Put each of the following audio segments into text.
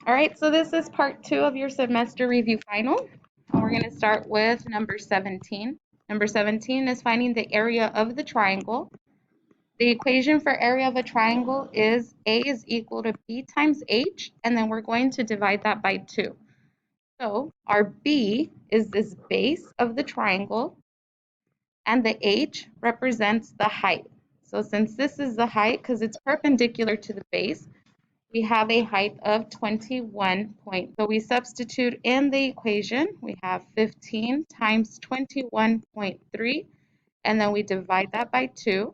All right, so this is part 2 of your semester review final. And we're going to start with number 17. Number 17 is finding the area of the triangle. The equation for area of a triangle is A is equal to B times H, and then we're going to divide that by 2. So our B is this base of the triangle, and the H represents the height. So since this is the height, because it's perpendicular to the base, we have a height of 21 points. So we substitute in the equation, we have 15 times 21.3, and then we divide that by 2,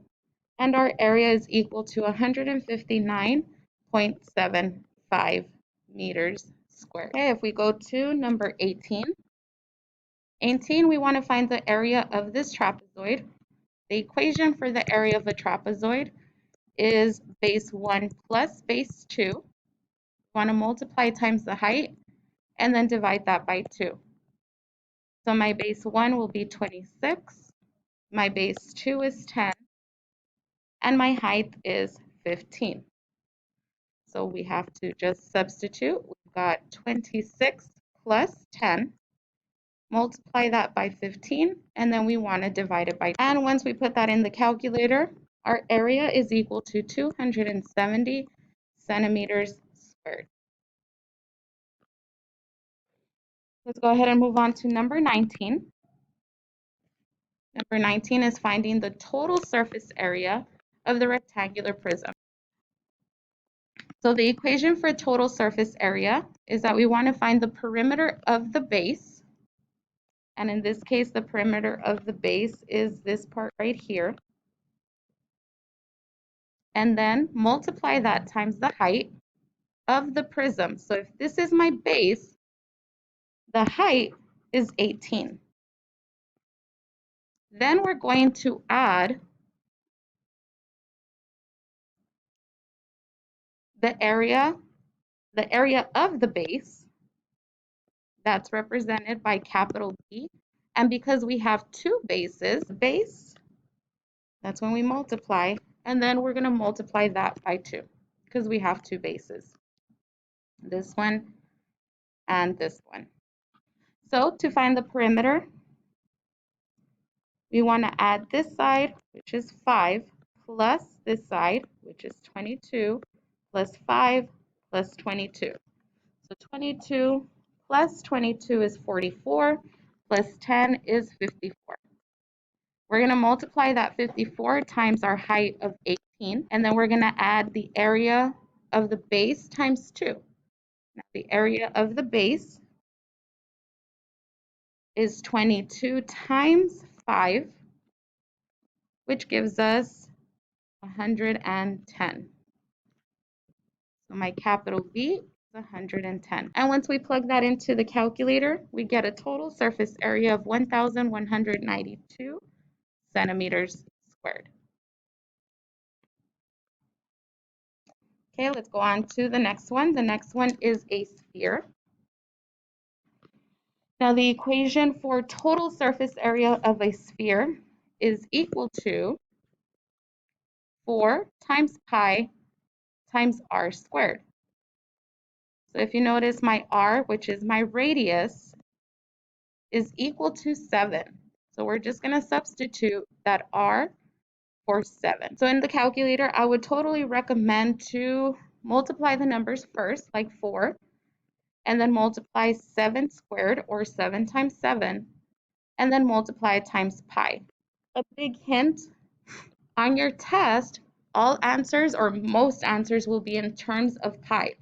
and our area is equal to 159.75 meters squared. Okay, if we go to number 18, we want to find the area of this trapezoid. The equation for the area of a trapezoid is base 1 plus base 2. Want to multiply times the height and then divide that by 2. So my base 1 will be 26, my base 2 is 10, and my height is 15. So we have to just substitute. We've got 26 plus 10, multiply that by 15, and then we want to divide it by 2. And once we put that in the calculator, our area is equal to 270 centimeters squared. Let's go ahead and move on to number 19. Number 19 is finding the total surface area of the rectangular prism. So the equation for total surface area is that we want to find the perimeter of the base. And in this case, the perimeter of the base is this part right here. And then multiply that times the height of the prism. So if this is my base, the height is 18. Then we're going to add the area of the base. That's represented by capital B. And because we have two bases, base, that's when we multiply. And then we're going to multiply that by 2 because we have two bases, this one and this one. So to find the perimeter, we want to add this side, which is 5, plus this side, which is 22, plus 5, plus 22. So 22 plus 22 is 44, plus 10 is 54. We're going to multiply that 54 times our height of 18, and then we're going to add the area of the base times 2. Now, the area of the base is 22 times 5, which gives us 110. So my capital B is 110. And once we plug that into the calculator, we get a total surface area of 1,192 centimeters squared. Okay, let's go on to the next one. The next one is a sphere. Now the equation for total surface area of a sphere is equal to 4 times pi times r squared. So if you notice, my r, which is my radius, is equal to 7. So we're just going to substitute that r for 7. So in the calculator, I would totally recommend to multiply the numbers first, like 4, and then multiply 7 squared, or 7 times 7, and then multiply times pi. A big hint, on your test, all answers or most answers will be in terms of pi.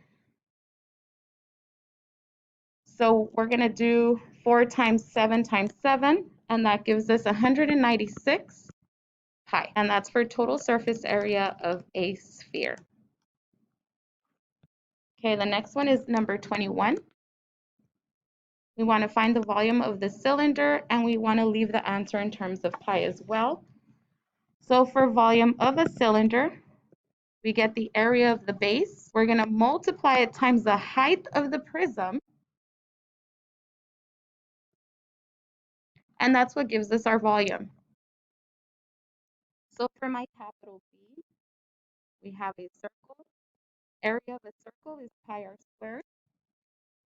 So we're going to do 4 times 7 times 7, and that gives us 196 pi. And that's for total surface area of a sphere. Okay, the next one is number 21. We want to find the volume of the cylinder, and we want to leave the answer in terms of pi as well. So for volume of a cylinder, we get the area of the base. We're going to multiply it times the height of the prism. And that's what gives us our volume. So for my capital B, we have a circle. Area of a circle is pi r squared.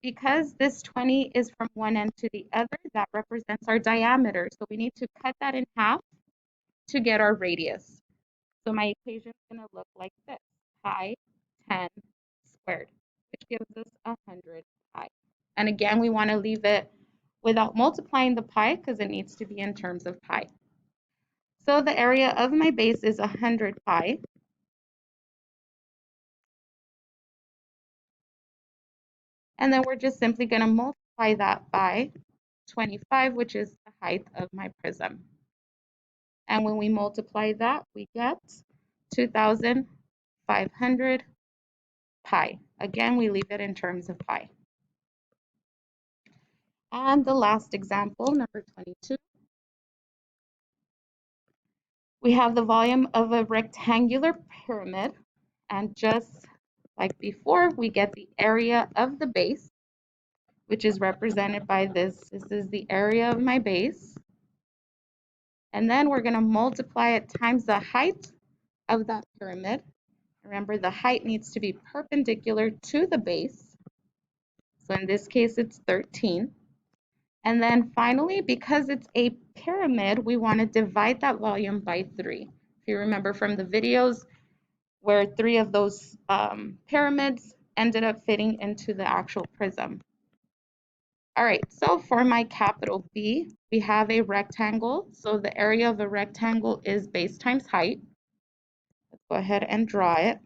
because this 20 is from one end to the other, that represents our diameter. So we need to cut that in half to get our radius. So my equation is going to look like this: pi 10 squared, which gives us 100 pi. And again, we want to leave it without multiplying the pi because it needs to be in terms of pi. So the area of my base is 100 pi. And then we're just simply going to multiply that by 25, which is the height of my prism. And when we multiply that, we get 2,500 pi. Again, we leave it in terms of pi. And the last example, number 22. We have the volume of a rectangular pyramid. And just like before, we get the area of the base, which is represented by this. This is the area of my base. And then we're going to multiply it times the height of that pyramid. Remember, the height needs to be perpendicular to the base. So in this case, it's 13. And then finally, because it's a pyramid, we want to divide that volume by 3. If you remember from the videos where 3 of those pyramids ended up fitting into the actual prism. All right, so for my capital B, we have a rectangle. So the area of a rectangle is base times height. Let's go ahead and draw it.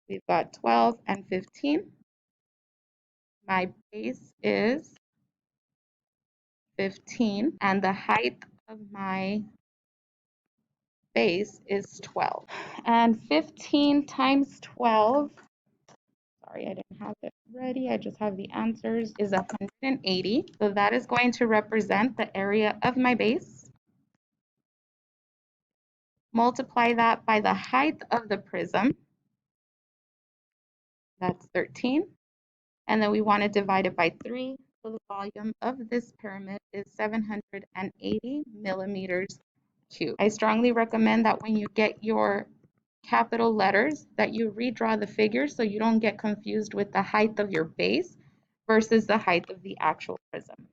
We've got 12 and 15. My base is 15, and the height of my base is 12. And 15 times 12, sorry, I didn't have it ready. I just have the answers, is 180. So that is going to represent the area of my base. Multiply that by the height of the prism. That's 13. And then we want to divide it by 3. So the volume of this pyramid is 780 millimeters cubed. I strongly recommend that when you get your capital letters that you redraw the figures so you don't get confused with the height of your base versus the height of the actual prism.